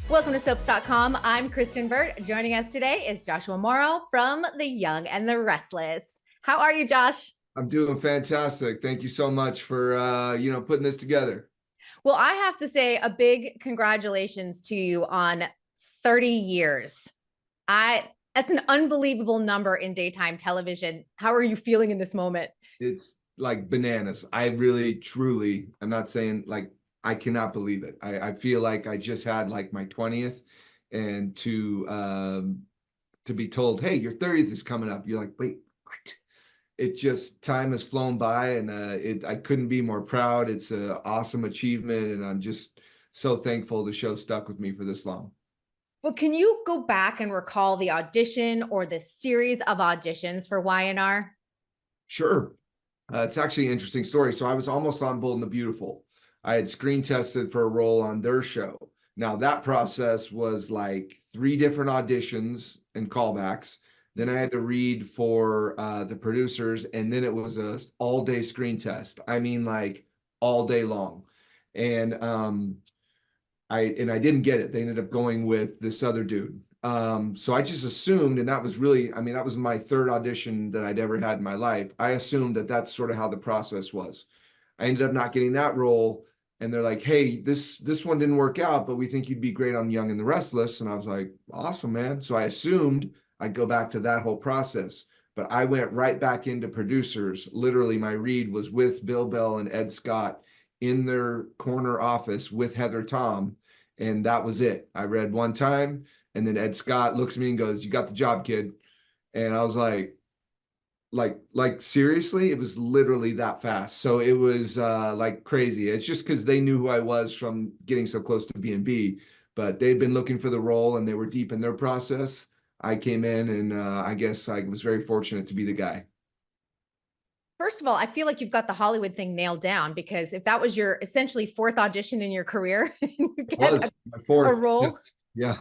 Welcome to Soaps.com. I'm Kristen Burt. Joining us today is Joshua Morrow from the Young and the Restless. How are you, Josh? I'm doing fantastic. Thank you so much for putting this together. Well, I have to say a big congratulations to you on 30 years. That's an unbelievable number in daytime television. How are you feeling in this moment? It's like bananas. I really, truly, I'm not saying like I cannot believe it. I feel like I just had like my 20th, and to be told, hey, your 30th is coming up. You're like, wait, what? It just time has flown by, and I couldn't be more proud. It's an awesome achievement, and I'm just so thankful the show stuck with me for this long. Well, can you go back and recall the audition or the series of auditions for YNR? Sure. It's actually an interesting story. So I was almost on Bold and the Beautiful. I had screen tested for a role on their show. Now that process was like 3 different auditions and callbacks. Then I had to read for the producers, and then it was a all-day screen test. I mean, like all day long. And I didn't get it. They ended up going with this other dude. So I just assumed, and that was really, I mean, that was my 3rd audition that I'd ever had in my life. I assumed that that's sort of how the process was. I ended up not getting that role, and they're like, "Hey, this one didn't work out, but we think you'd be great on Young and the Restless." And I was like, "Awesome, man." So I assumed I'd go back to that whole process, but I went right back into producers. Literally, my read was with Bill Bell and Ed Scott in their corner office with Heather Tom, and that was it. I read one time, and then Ed Scott looks at me and goes, "You got the job, kid." And I was like seriously, it was literally that fast. So it was like crazy. It's just because they knew who I was from getting so close to B&B, but they'd been looking for the role and they were deep in their process. I came in, and I guess I was very fortunate to be the guy. First of all, I feel like you've got the Hollywood thing nailed down, because if that was your essentially 4th audition in your career, you It get was my a 4th. Yeah. role. Yeah.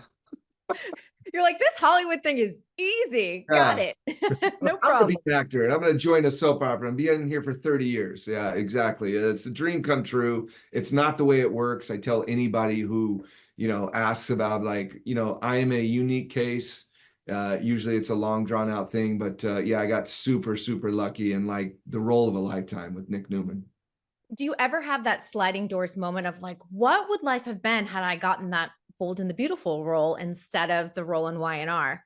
You're like, this Hollywood thing is easy. Got Yeah. it. No I'm gonna be problem. an actor, and I'm gonna join a soap opera and be in here for 30 years. Yeah, exactly. It's a dream come true. It's not the way it works. I tell anybody who, asks about, like, I am a unique case. Usually it's a long drawn out thing, but yeah, I got super, super lucky, and like the role of a lifetime with Nick Newman. Do you ever have that sliding doors moment of like, what would life have been had I gotten that Bold and the Beautiful role instead of the role in YNR?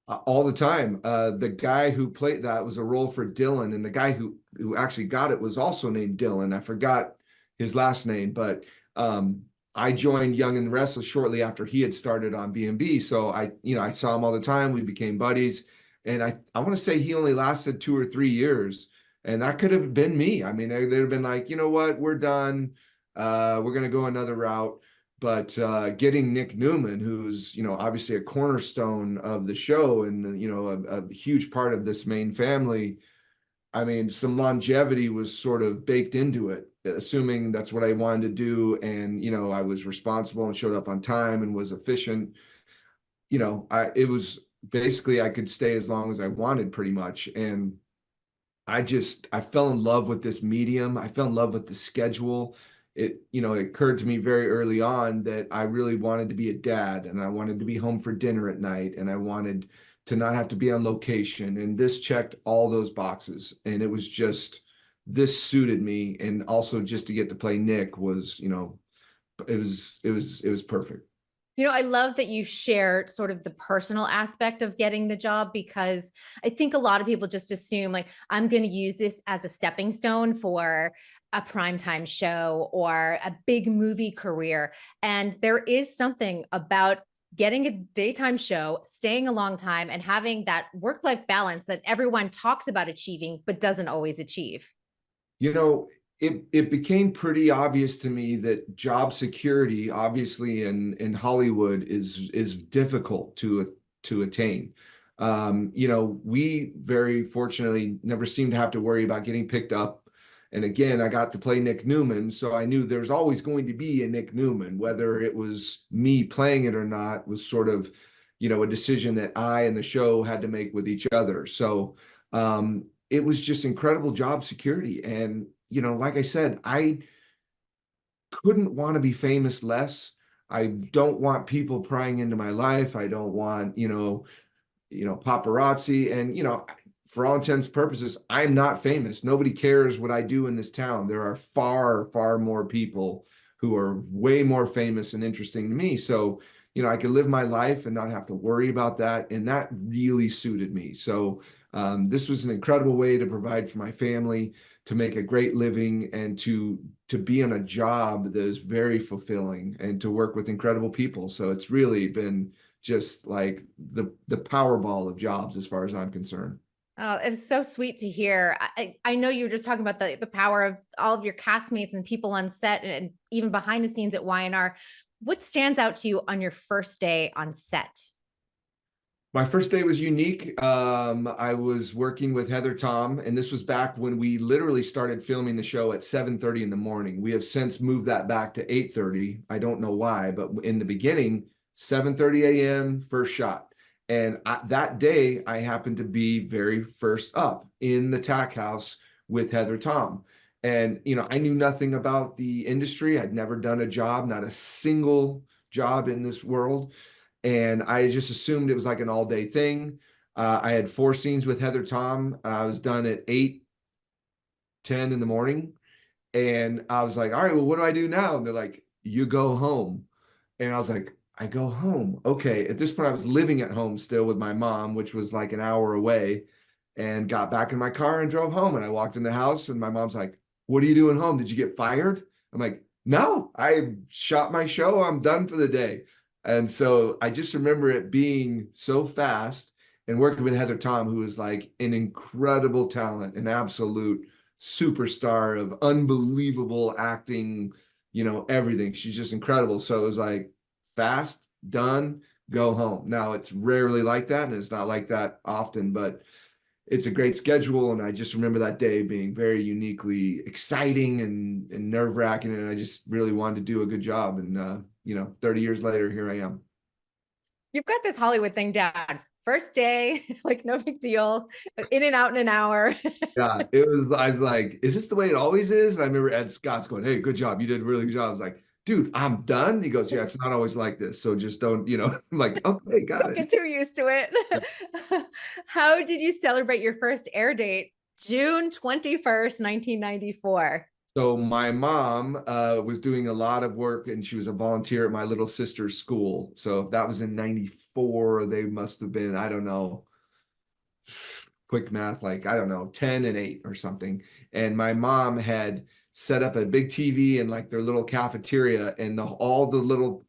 All the time. The guy who played that was a role for Dylan, and the guy who actually got it was also named Dylan. I forgot his last name, but I joined Young and Restless shortly after he had started on B&B. So I saw him all the time. We became buddies, and I want to say he only lasted 2 or 3 years, and that could have been me. I mean, they'd have been like, you know what, we're done. We're gonna go another route. But getting Nick Newman, who's obviously a cornerstone of the show, and a huge part of this main family, I mean, some longevity was sort of baked into it, assuming that's what I wanted to do, and I was responsible and showed up on time and was efficient. It was basically I could stay as long as I wanted, pretty much, and I fell in love with this medium. I fell in love with the schedule. It occurred to me very early on that I really wanted to be a dad, and I wanted to be home for dinner at night, and I wanted to not have to be on location. And this checked all those boxes. And it was just, this suited me. And also just to get to play Nick was, it was perfect. I love that you share sort of the personal aspect of getting the job, because I think a lot of people just assume, like, I'm going to use this as a stepping stone for a primetime show or a big movie career. And there is something about getting a daytime show, staying a long time, and having that work-life balance that everyone talks about achieving, but doesn't always achieve. You know, it became pretty obvious to me that job security, obviously in Hollywood, is difficult to attain. We very fortunately never seemed to have to worry about getting picked up. And again, I got to play Nick Newman, so I knew there's always going to be a Nick Newman. Whether it was me playing it or not was sort of, a decision that I and the show had to make with each other. So it was just incredible job security. And, like I said, I couldn't want to be famous less. I don't want people prying into my life. I don't want, paparazzi. And, for all intents and purposes, I'm not famous. Nobody cares what I do in this town. There are far, far more people who are way more famous and interesting to me. So, I could live my life and not have to worry about that. And that really suited me. So, this was an incredible way to provide for my family, to make a great living, and to be in a job that is very fulfilling, and to work with incredible people. So it's really been just like the Powerball of jobs as far as I'm concerned. Oh, it's so sweet to hear. I know you were just talking about the power of all of your castmates and people on set and even behind the scenes at Y&R. What stands out to you on your first day on set? My first day was unique. I was working with Heather Tom, and this was back when we literally started filming the show at 7:30 in the morning. We have since moved that back to 8:30. I don't know why, but in the beginning, 7:30 a.m. first shot. And that day, I happened to be very first up in the tack house with Heather Tom. And, I knew nothing about the industry. I'd never done a job, not a single job in this world. And I just assumed it was like an all-day thing. I had 4 scenes with Heather Tom. I was done at 8:10 in the morning. And I was like, all right, well, what do I do now? And they're like, you go home. And I was like, I go home. Okay. At this point, I was living at home still with my mom, which was like an hour away, and got back in my car and drove home. And I walked in the house, and my mom's like, what are you doing home? Did you get fired? I'm like, no, I shot my show. I'm done for the day. And so I just remember it being so fast, and working with Heather Tom, who is like an incredible talent, an absolute superstar of unbelievable acting, everything. She's just incredible. So it was like fast, done, go home. Now it's rarely like that, and it's not like that often, but it's a great schedule. And I just remember that day being very uniquely exciting and nerve-wracking. And I just really wanted to do a good job. And 30 years later, here I am. You've got this Hollywood thing down. First day, like no big deal, in and out in an hour. Yeah, I was like, is this the way it always is? And I remember Ed Scott's going, hey, good job. You did a really good job. I was like, dude, I'm done. He goes, yeah, it's not always like this. So just don't, I'm like, okay, got Don't it. get too used to Yeah. it. How did you celebrate your first air date? June 21st, 1994. So my mom was doing a lot of work, and she was a volunteer at my little sister's school. So that was in 94. They must have been, I don't know, quick math, like, I don't know, 10 and 8 or something. And my mom had set up a big TV in like their little cafeteria, and all the little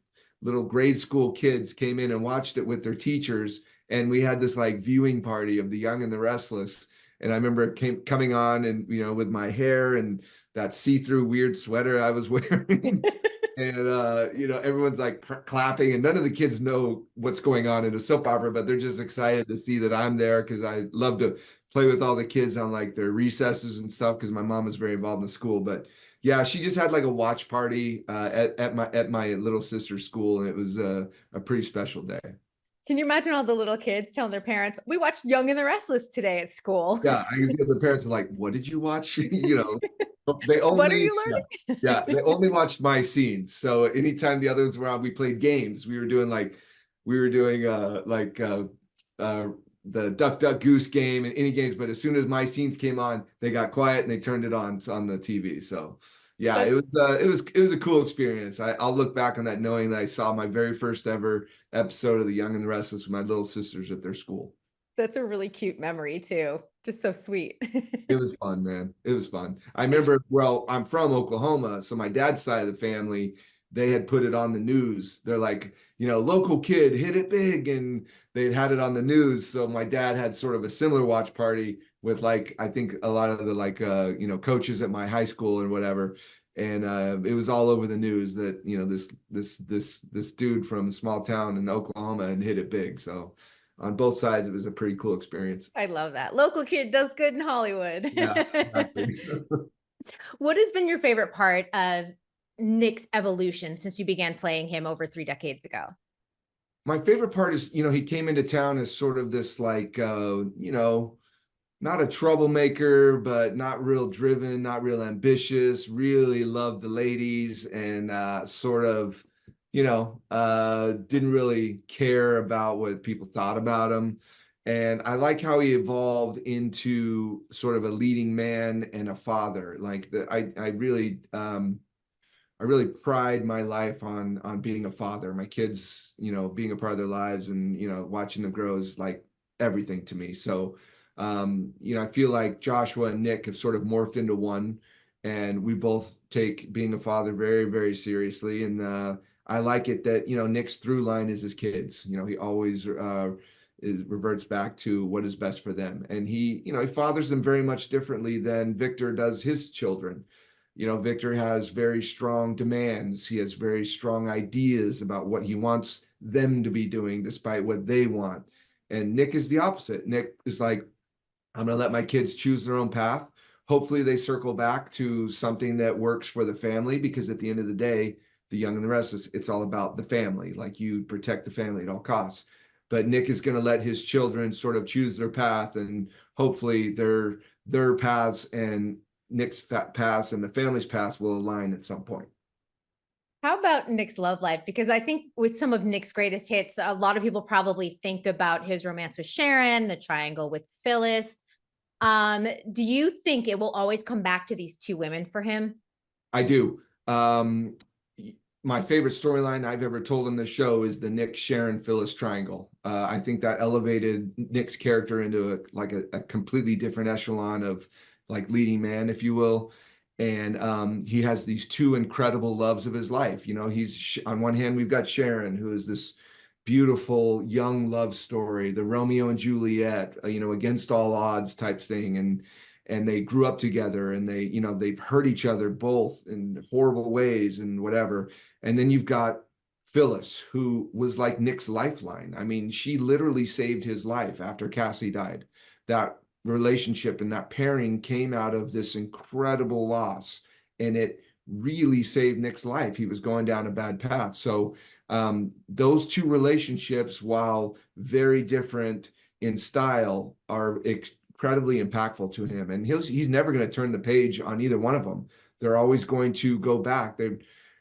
grade school kids came in and watched it with their teachers. And we had this like viewing party of the Young and the Restless. And I remember it coming on, and with my hair and that see-through weird sweater I was wearing. And everyone's like clapping, and none of the kids know what's going on in a soap opera, but they're just excited to see that I'm there, because I love to play with all the kids on like their recesses and stuff, because my mom was very involved in the school. But yeah, she just had like a watch party at my little sister's school, and it was a pretty special day. Can you imagine all the little kids telling their parents, we watched Young and the Restless today at school? Yeah, I can see the parents are like, "What did you watch?" They What are only, you yeah, learning? they only watched my scenes. So anytime the others were on, we played games. We were doing the Duck Duck Goose game and any games. But as soon as my scenes came on, they got quiet and they turned it on the TV. So yeah, That's it was a cool experience. I'll look back on that knowing that I saw my very first ever episode of The Young and the Restless with my little sisters at their school. that's a really cute memory too. Just so sweet. It was fun, man. It was fun. I remember, well, I'm from Oklahoma, so my dad's side of the family, they had put it on the news. They're like, local kid hit it big, and they'd had it on the news. So my dad had sort of a similar watch party with like, I think a lot of the like, coaches at my high school and whatever. And it was all over the news that, this dude from a small town in Oklahoma and hit it big. So on both sides, it was a pretty cool experience. I love that. Local kid does good in Hollywood. Yeah, exactly. What has been your favorite part of Nick's evolution since you began playing him over 3 decades ago? My favorite part is, he came into town as sort of this like, not a troublemaker, but not real driven, not real ambitious, really loved the ladies, and sort of didn't really care about what people thought about him. And I like how he evolved into sort of a leading man and a father. Like I really pride my life on being a father. My kids, being a part of their lives and watching them grow is like everything to me. So, I feel like Joshua and Nick have sort of morphed into one, and we both take being a father very, very seriously. And I like it that Nick's through line is his kids. He always reverts back to what is best for them, and he fathers them very much differently than Victor does his children. Victor has very strong demands. He has very strong ideas about what he wants them to be doing despite what they want. And Nick is the opposite. Nick is like, I'm going to let my kids choose their own path. Hopefully they circle back to something that works for the family, because at the end of the day, the Young and the Restless, it's all about the family. Like, you protect the family at all costs. But Nick is going to let his children sort of choose their path, and hopefully their paths and Nick's paths and the family's paths will align at some point. How about Nick's love life? Because I think with some of Nick's greatest hits, a lot of people probably think about his romance with Sharon, the triangle with Phyllis. Do you think it will always come back to these two women for him? I do. My favorite storyline I've ever told in the show is the Nick, Sharon, Phyllis triangle. I think that elevated Nick's character into a completely different echelon of like leading man, if you will. And he has these two incredible loves of his life. He's on one hand, we've got Sharon, who is this beautiful young love story, the Romeo and Juliet, against all odds type thing. And they grew up together, and they've hurt each other both in horrible ways and whatever. And then you've got Phyllis, who was like Nick's lifeline. I mean, she literally saved his life after Cassie died. That relationship and that pairing came out of this incredible loss, and it really saved Nick's life. He was going down a bad path. So those two relationships, while very different in style, are incredibly impactful to him, and he's never going to turn the page on either one of them. They're always going to go back.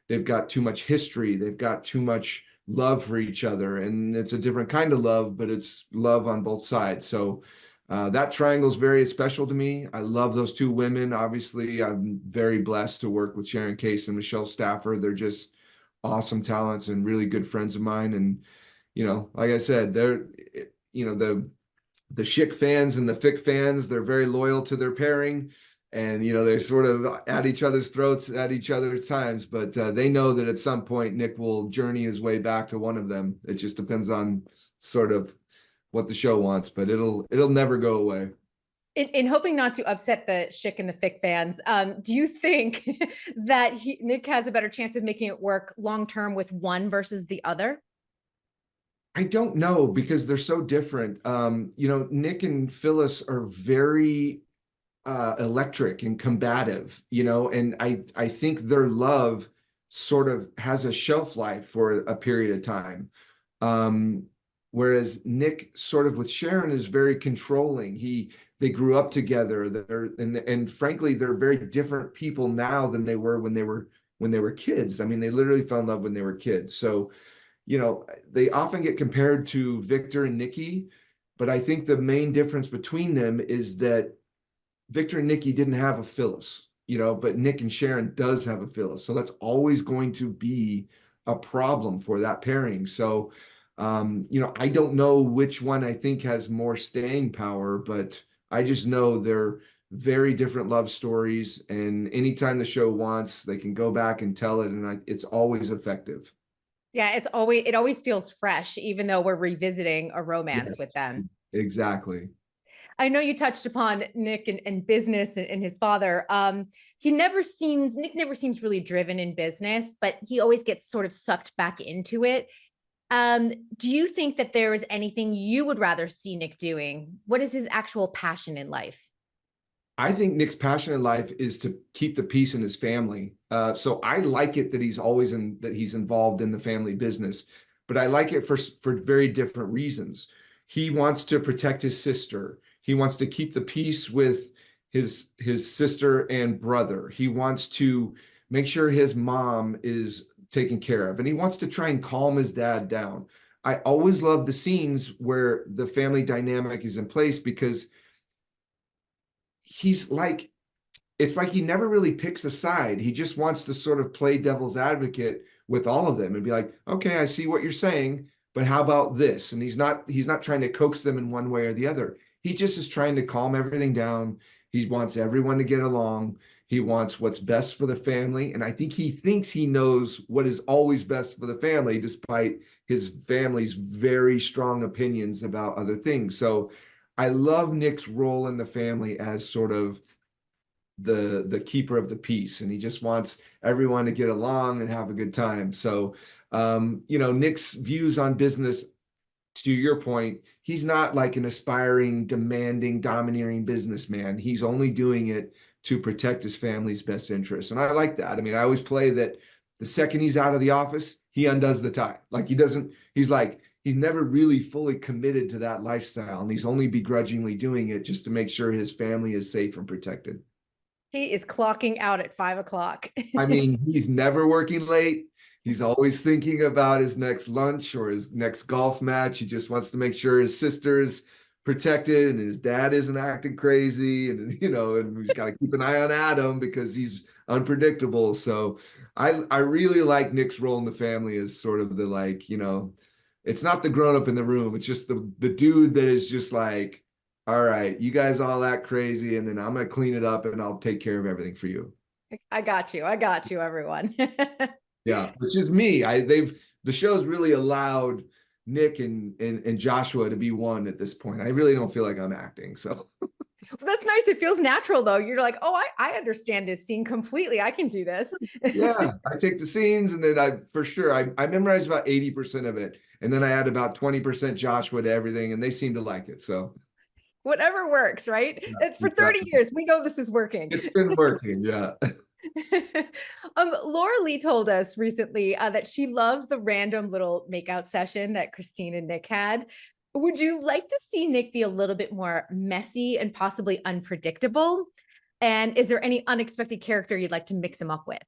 They've got too much history. They've got too much love for each other, and it's a different kind of love, but it's love on both sides. So that triangle is very special to me. I love those two women. Obviously, I'm very blessed to work with Sharon Case and Michelle Stafford. They're just awesome talents and really good friends of mine. And like I said, they're the Schick fans and the Fick fans, they're very loyal to their pairing, and they're sort of at each other's throats at each other's times, but they know that at some point Nick will journey his way back to one of them. It just depends on sort of what the show wants, but it'll never go away. In hoping not to upset the Schick and the Fick fans, do you think that Nick has a better chance of making it work long term with one versus the other? I don't know, because they're so different. Nick and Phyllis are very electric and combative, and I think their love sort of has a shelf life for a period of time. Whereas Nick sort of with Sharon is very controlling. They grew up together. And frankly, they're very different people now than they were when they were kids. I mean, they literally fell in love when they were kids. So, they often get compared to Victor and Nikki, but I think the main difference between them is that Victor and Nikki didn't have a Phyllis, but Nick and Sharon does have a Phyllis. So that's always going to be a problem for that pairing. So, I don't know which one I think has more staying power, but I just know they're very different love stories. And anytime the show wants, they can go back and tell it. And it's always effective. Yeah, it always feels fresh, even though we're revisiting a romance Yes, with them. exactly. I know you touched upon Nick and business and his father. Nick never seems really driven in business, but he always gets sort of sucked back into it. Do you think that there is anything you would rather see Nick doing? What is his actual passion in life? I think Nick's passion in life is to keep the peace in his family. So I like it that he's involved in the family business, but I like it for very different reasons. He wants to protect his sister. He wants to keep the peace with his sister and brother. He wants to make sure his mom is taken care of, and he wants to try and calm his dad down. I always love the scenes where the family dynamic is in place because he's like, it's like he never really picks a side. He just wants to sort of play devil's advocate with all of them and be like, okay, I see what you're saying, but how about this? And he's not trying to coax them in one way or the other. He just is trying to calm everything down. He wants everyone to get along. He wants what's best for the family. And I think he thinks he knows what is always best for the family, despite his family's very strong opinions about other things. So I love Nick's role in the family as sort of the keeper of the peace, and he just wants everyone to get along and have a good time. So Nick's views on business, to your point, he's not like an aspiring, demanding, domineering businessman. He's only doing it to protect his family's best interests, and I like that. I mean, I always play that the second he's out of the office, he undoes the tie. Like he's never really fully committed to that lifestyle, and he's only begrudgingly doing it just to make sure his family is safe and protected. He is clocking out at 5 o'clock. I mean, he's never working late. He's always thinking about his next lunch or his next golf match. He just wants to make sure his sister's protected and his dad isn't acting crazy. And he's got to keep an eye on Adam because he's unpredictable. So I really like Nick's role in the family as sort of the, like, it's not the grown up in the room. It's just the dude that is just like, all right, you guys all act crazy, and then I'm gonna clean it up and I'll take care of everything for you. I got you, everyone. Yeah, which is me. The show's really allowed Nick and Joshua to be one at this point. I really don't feel like I'm acting. So Well, that's nice. It feels natural though. You're like, oh, I understand this scene completely. I can do this. yeah, I take the scenes and then I memorize about 80% of it. And then I add about 20% Joshua to everything, and they seem to like it. So Whatever works, right? yeah, For 30 years, we know this is working. it's been working. Yeah. Laura Lee told us recently that she loved the random little makeout session that Christine and Nick had. Would you like to see Nick be a little bit more messy and possibly unpredictable? And is there any unexpected character you'd like to mix him up with?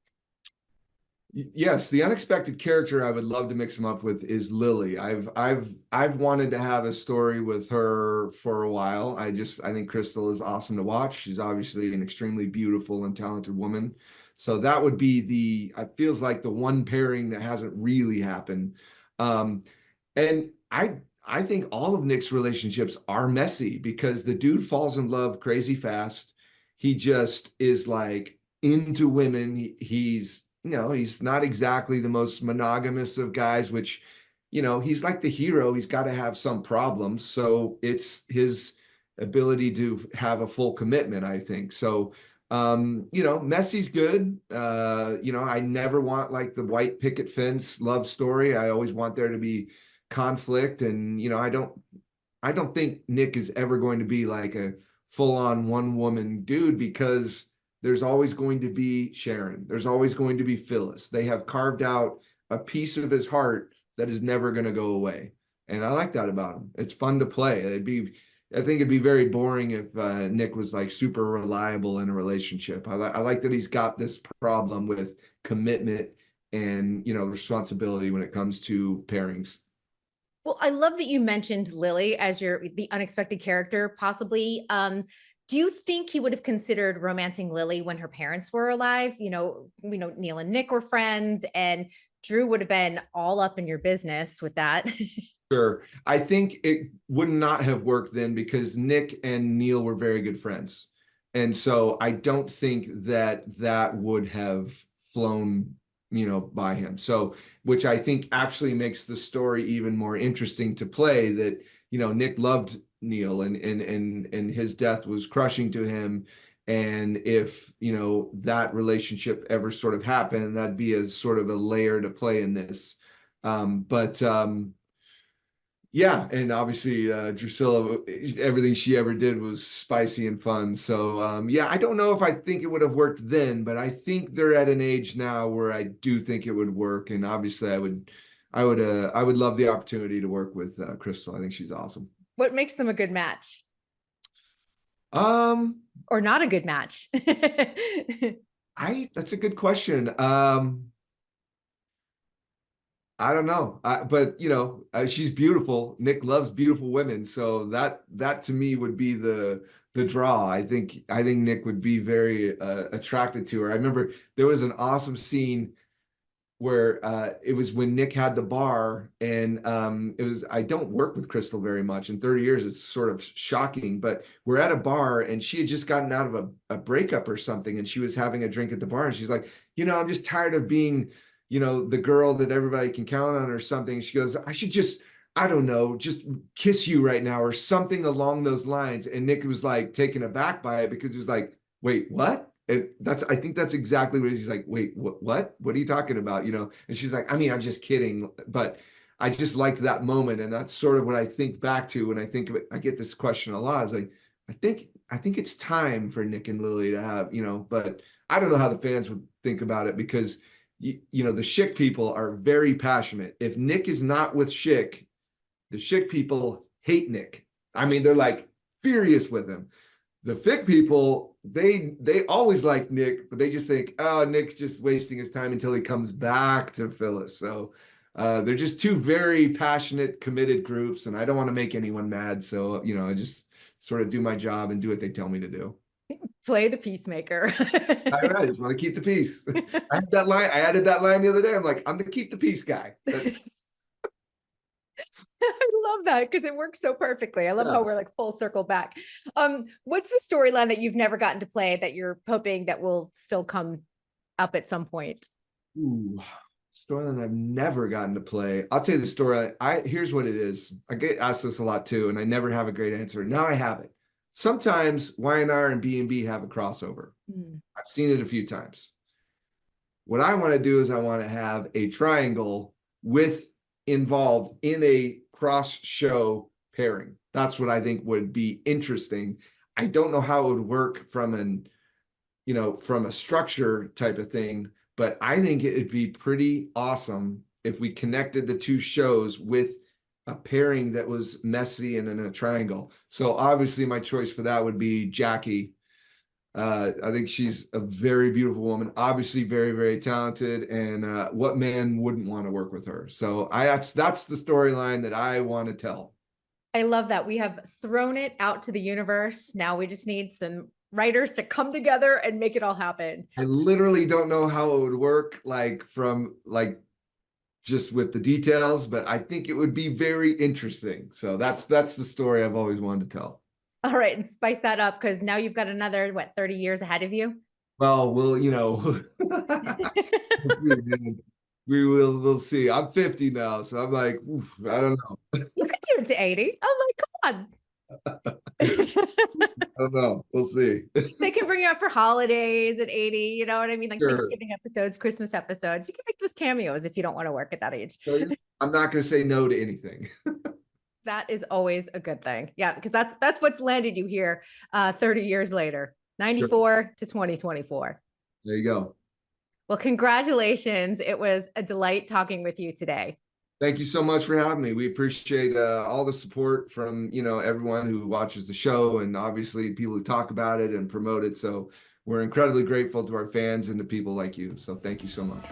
Yes, the unexpected character I would love to mix him up with is Lily. I've wanted to have a story with her for a while. I think Crystal is awesome to watch. She's obviously an extremely beautiful and talented woman. So that would be it feels like the one pairing that hasn't really happened. And I think all of Nick's relationships are messy because the dude falls in love crazy fast. He just is like into women. He's not exactly the most monogamous of guys, which, he's like the hero. He's got to have some problems. So it's his ability to have a full commitment, I think. So, Messy's good. I never want like the white picket fence love story. I always want there to be conflict. And, I don't think Nick is ever going to be like a full-on one-woman dude because there's always going to be Sharon. There's always going to be Phyllis. They have carved out a piece of his heart that is never going to go away. And I like that about him. It's fun to play. I think it'd be very boring if Nick was like super reliable in a relationship. I like that he's got this problem with commitment and, responsibility when it comes to pairings. Well, I love that you mentioned Lily as the unexpected character, possibly. Do you think he would have considered romancing Lily when her parents were alive? Neil and Nick were friends, and Drew would have been all up in your business with that. Sure. I think it would not have worked then because Nick and Neil were very good friends. And so I don't think that would have flown, by him. So, which I think actually makes the story even more interesting to play that, Nick loved Neil and his death was crushing to him. And if, that relationship ever sort of happened, that'd be a sort of a layer to play in this. But yeah, and obviously Drusilla, everything she ever did was spicy and fun. So yeah, I don't know if I think it would have worked then, but I think they're at an age now where I do think it would work. And obviously, I would love the opportunity to work with Crystal. I think she's awesome. What makes them a good match? Um, Or not a good match? that's a good question. I don't know, but you know, she's beautiful. Nick loves beautiful women, so that to me would be the draw. I think Nick would be very attracted to her. I remember there was an awesome scene where it was when Nick had the bar, and it was, I don't work with Crystal very much. In 30 years, it's sort of shocking, but we're at a bar and she had just gotten out of a breakup or something, and she was having a drink at the bar, and she's like, you know, I'm just tired of being, you know, the girl that everybody can count on or something. She goes, I should just, I don't know, just kiss you right now or something along those lines. And Nick was like taken aback by it because he was like, wait, what? And I think that's exactly what he's like, wait, what are you talking about? You know? And she's like, I mean, I'm just kidding. But I just liked that moment. And that's sort of what I think back to when I think of it. I get this question a lot. It's like, I think it's time for Nick and Lily to have, you know, but I don't know how the fans would think about it, because you know, the Schick people are very passionate. If Nick is not with Schick, the Schick people hate Nick. I mean, they're like furious with him. The Fick people, they always like Nick, but they just think, oh, Nick's just wasting his time until he comes back to Phyllis. So they're just two very passionate, committed groups, and I don't want to make anyone mad. So, you know, I just sort of do my job and do what they tell me to do. Play the peacemaker. I just want to keep the peace. I had that line. I added that line the other day. I'm like, I'm the keep the peace guy. I love that because it works so perfectly. I love how we're like full circle back. What's the storyline that you've never gotten to play that you're hoping that will still come up at some point? Ooh, storyline I've never gotten to play. I'll tell you the story. Here's what it is. I get asked this a lot too, and I never have a great answer. Now I have it. Sometimes Y&R and B&B have a crossover. I've seen it a few times. What I want to do is I want to have a triangle involved in a cross show pairing. That's what I think would be interesting. I don't know how it would work from a structure type of thing, but I think it'd be pretty awesome if we connected the two shows with a pairing that was messy and in a triangle. So obviously my choice for that would be Jackie. I think she's a very beautiful woman, obviously very, very talented, and what man wouldn't want to work with her? So that's the storyline that I want to tell. I love that. We have thrown it out to the universe. Now we just need some writers to come together and make it all happen. I literally don't know how it would work, just with the details, but I think it would be very interesting. So that's the story I've always wanted to tell. All right, and spice that up because now you've got another, 30 years ahead of you? Well, we'll we'll see. I'm 50 now, so I'm like, oof, I don't know. You could do it to 80. Oh my God. I don't know. We'll see. They can bring you up for holidays at 80, you know what I mean? Like Sure. Thanksgiving episodes, Christmas episodes. You can make those cameos if you don't want to work at that age. I'm not going to say no to anything. That is always a good thing. Yeah, because that's what's landed you here 30 years later, 94 to 2024. There you go. Well, congratulations. It was a delight talking with you today. Thank you so much for having me. We appreciate all the support from, everyone who watches the show, and obviously people who talk about it and promote it. So we're incredibly grateful to our fans and to people like you. So thank you so much.